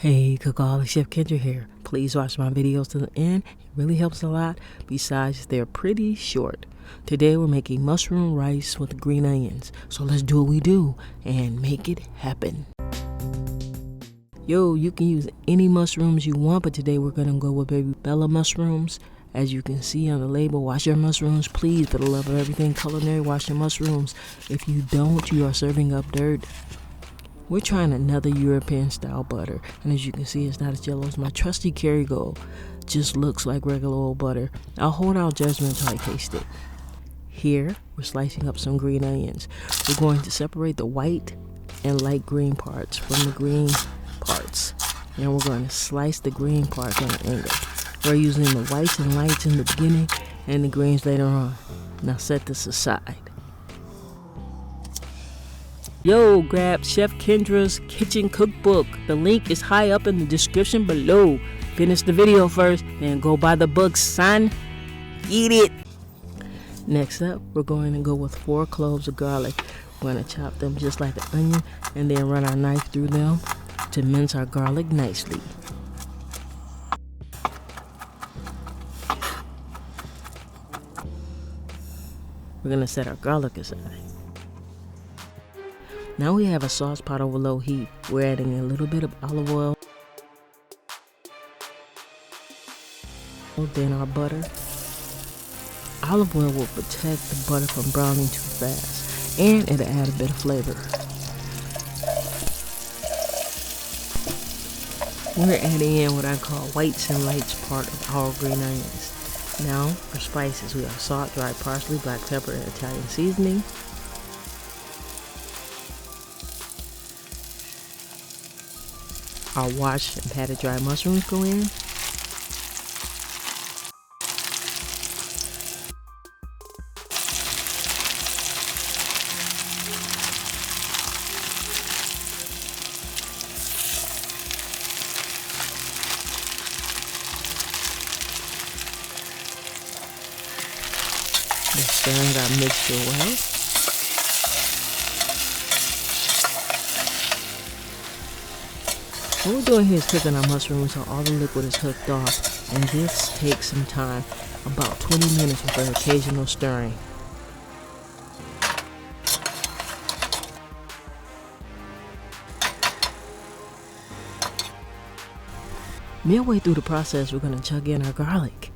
Hey, Cookaholic, Chef Kendra here. Please watch my videos to the end. It really helps a lot. Besides, they're pretty short. Today we're making mushroom rice with green onions. So let's do what we do and make it happen. Yo, you can use any mushrooms you want, but today we're going to go with baby Bella mushrooms. As you can see on the label, wash your mushrooms. Please, for the love of everything culinary, wash your mushrooms. If you don't, you are serving up dirt. We're trying another European style butter, and as you can see, it's not as yellow as my trusty Kerrygold. Just looks like regular old butter. I'll hold out judgment until I taste it. Here, we're slicing up some green onions. We're going to separate the white and light green parts from the green parts. And we're going to slice the green parts on an angle. We're using the whites and lights in the beginning and the greens later on. Now set this aside. Yo, grab Chef Kendra's kitchen cookbook. The link is high up in the description below. Finish the video first, then go buy the book, son. Eat it. Next up, we're going to go with 4 cloves of garlic. We're going to chop them just like an onion and then run our knife through them to mince our garlic nicely. We're going to set our garlic aside. Now we have a sauce pot over low heat. We're adding a little bit of olive oil, then our butter. Olive oil will protect the butter from browning too fast, and it'll add a bit of flavor. We're adding in what I call whites and lights part of our green onions. Now for spices, we have salt, dried parsley, black pepper, and Italian seasoning. Our washed and patted dry mushrooms go in. Let's stir our mixture well. What we're doing here is cooking our mushrooms so all the liquid is hooked off, and this takes some time, about 20 minutes with an occasional stirring. Midway through the process, we're going to chuck in our garlic.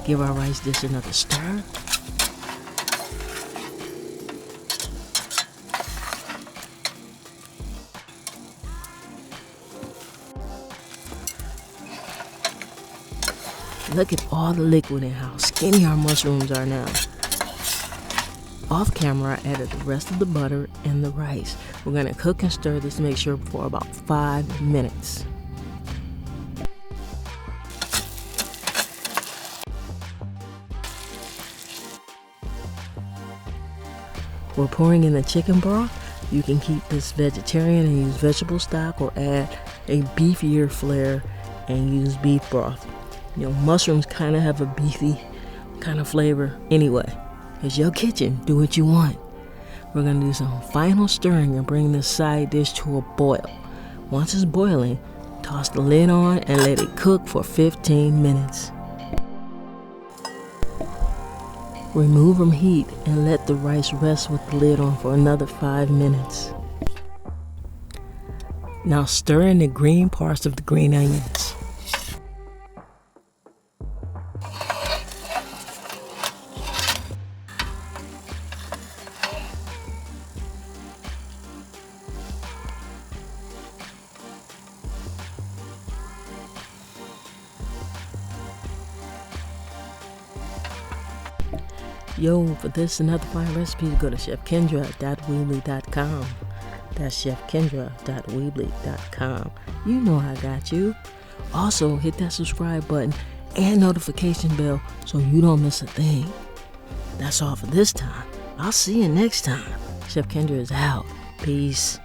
Give our rice dish another stir. Look at all the liquid and how skinny our mushrooms are now. Off camera, I added the rest of the butter and the rice. We're going to cook and stir this mixture for about 5 minutes. We're pouring in the chicken broth. You can keep this vegetarian and use vegetable stock, or add a beefier flair and use beef broth. You know, mushrooms kind of have a beefy kind of flavor anyway. It's your kitchen, do what you want. We're going to do some final stirring and bring this side dish to a boil. Once it's boiling, toss the lid on and let it cook for 15 minutes. Remove from heat and let the rice rest with the lid on for another 5 minutes. Now stir in the green parts of the green onions. Yo, for this and other fine recipes, go to chefkendra.weebly.com. That's chefkendra.weebly.com. You know I got you. Also, hit that subscribe button and notification bell so you don't miss a thing. That's all for this time. I'll see you next time. Chef Kendra is out. Peace.